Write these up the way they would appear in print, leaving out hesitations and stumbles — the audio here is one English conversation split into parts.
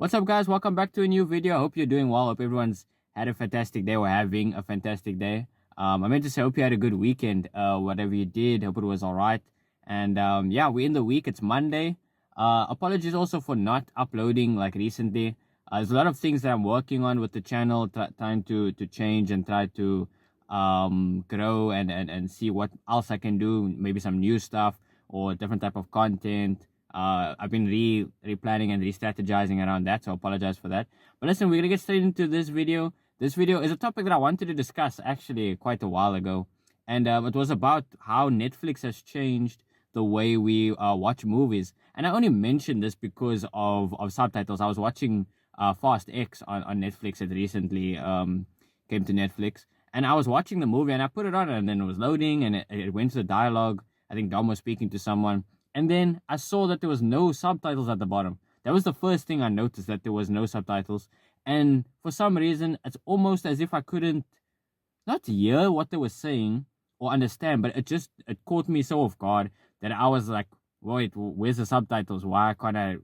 What's up, guys? Welcome back to a new video. I hope you're doing well. Hope everyone's had a fantastic day or having a fantastic day. I meant to say, hope you had a good weekend. Whatever you did, hope it was all right. And yeah, we're in the week. It's Monday. Apologies also for not uploading like recently. There's a lot of things that I'm working on with the channel, trying to change and try to grow and see what else I can do. Maybe some new stuff or different type of content. I've been replanning and re-strategizing around that, so I apologize for that. But listen, we're gonna get straight into this video. This video is a topic that I wanted to discuss actually quite a while ago, and it was about how Netflix has changed the way we watch movies. And I only mentioned this because of subtitles. I was watching Fast X on Netflix. It recently came to Netflix, and I was watching the movie, and I put it on, and then it was loading, and it went to the dialogue. I think Dom was speaking to someone. And then I saw that there was no subtitles at the bottom. That was the first thing I noticed, that there was no subtitles. And for some reason, it's almost as if I couldn't not hear what they were saying or understand, but it caught me so off guard that I was like, wait, where's the subtitles? Why can't I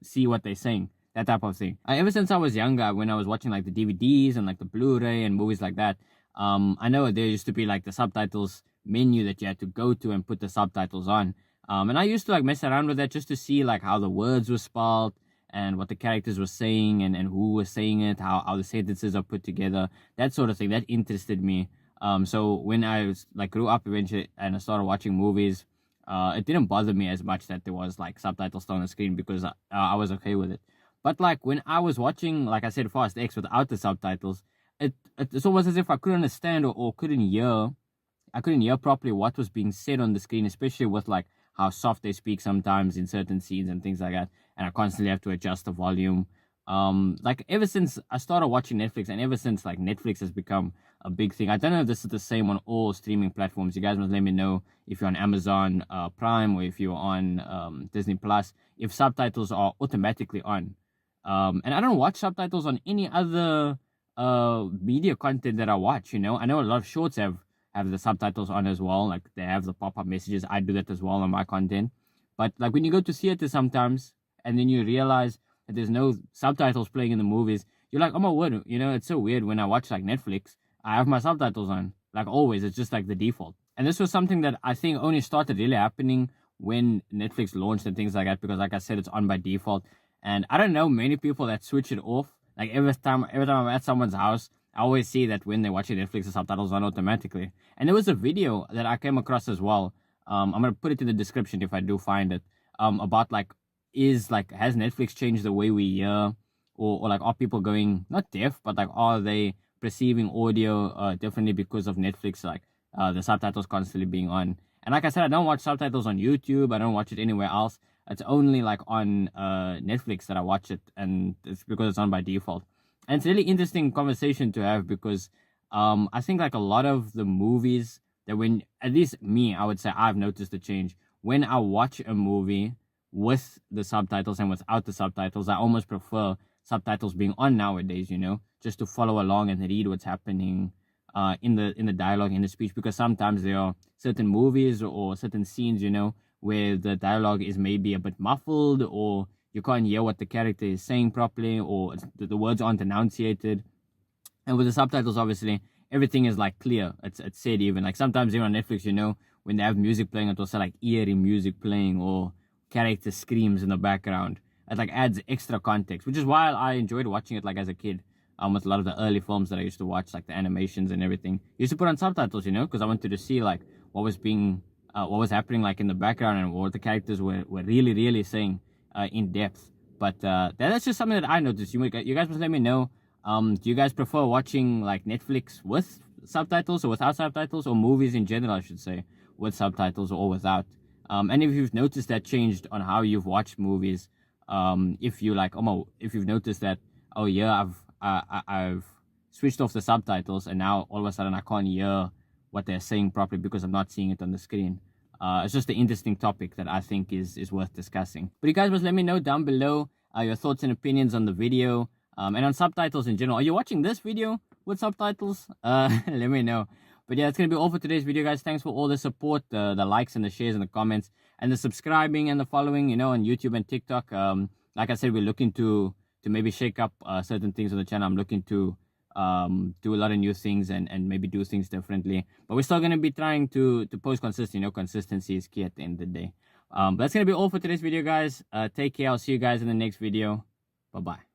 see what they're saying? That type of thing. Ever since I was younger, when I was watching like the DVDs and like the Blu-ray and movies like that, I know there used to be like the subtitles menu that you had to go to and put the subtitles on. And I used to like mess around with that just to see like how the words were spelled and what the characters were saying and who was saying it, how the sentences are put together, that sort of thing. That interested me. So when I was like grew up eventually and I started watching movies, it didn't bother me as much that there was like subtitles still on the screen because I was okay with it. But like when I was watching, like I said, Fast X without the subtitles, it's almost as if I couldn't understand or couldn't hear. I couldn't hear properly what was being said on the screen, especially with like how soft they speak sometimes in certain scenes and things like that. And I constantly have to adjust the volume. Like ever since I started watching Netflix and ever since like Netflix has become a big thing. I don't know if this is the same on all streaming platforms. You guys must let me know if you're on Amazon Prime or if you're on Disney Plus, if subtitles are automatically on. And I don't watch subtitles on any other media content that I watch, you know. I know a lot of shorts have the subtitles on as well. Like they have the pop-up messages. I do that as well on my content. But like when you go to theater sometimes and then you realize that there's no subtitles playing in the movies, you're like, oh my word, you know, it's so weird. When I watch like Netflix, I have my subtitles on. Like always, it's just like the default. And this was something that I think only started really happening when Netflix launched and things like that, because like I said, it's on by default. And I don't know many people that switch it off. Like every time I'm at someone's house, I always see that when they're watching Netflix, the subtitles on automatically. And there was a video that I came across as well. I'm gonna put it in the description if I do find it. About like, has Netflix changed the way we hear, or like are people going not deaf, but like are they perceiving audio differently because of Netflix, like the subtitles constantly being on? And like I said, I don't watch subtitles on YouTube. I don't watch it anywhere else. It's only like on Netflix that I watch it, and it's because it's on by default. And it's a really interesting conversation to have because I think like a lot of the movies that when, at least me, I would say I've noticed a change. When I watch a movie with the subtitles and without the subtitles, I almost prefer subtitles being on nowadays, you know, just to follow along and read what's happening in the dialogue, in the speech, because sometimes there are certain movies or certain scenes, you know, where the dialogue is maybe a bit muffled, or you can't hear what the character is saying properly, or the words aren't enunciated. And with the subtitles, obviously, everything is like clear. It's said even. Like sometimes even on Netflix, you know, when they have music playing, it's also like eerie music playing or character screams in the background. It like adds extra context, which is why I enjoyed watching it like as a kid. With a lot of the early films that I used to watch, like the animations and everything, I used to put on subtitles, you know, because I wanted to see like what was happening like in the background and what the characters were really saying in depth. But that's just something that I noticed. You guys must let me know. Do you guys prefer watching like Netflix with subtitles or without subtitles, or movies in general, I should say, with subtitles or without? And if you've noticed that changed on how you've watched movies, if you've noticed that, oh yeah, I've switched off the subtitles and now all of a sudden I can't hear what they're saying properly because I'm not seeing it on the screen. It's just an interesting topic that I think is worth discussing. But you guys must let me know down below your thoughts and opinions on the video, and on subtitles in general. Are you watching this video with subtitles? Let me know. But yeah, that's going to be all for today's video, guys. Thanks for all the support, the likes and the shares and the comments and the subscribing and the following, you know, on YouTube and TikTok. Like I said, we're looking to maybe shake up certain things on the channel. I'm looking to do a lot of new things and maybe do things differently. But we're still gonna be trying to post consistent. Consistency is key at the end of the day. That's gonna be all for today's video, guys. Take care. I'll see you guys in the next video. Bye bye.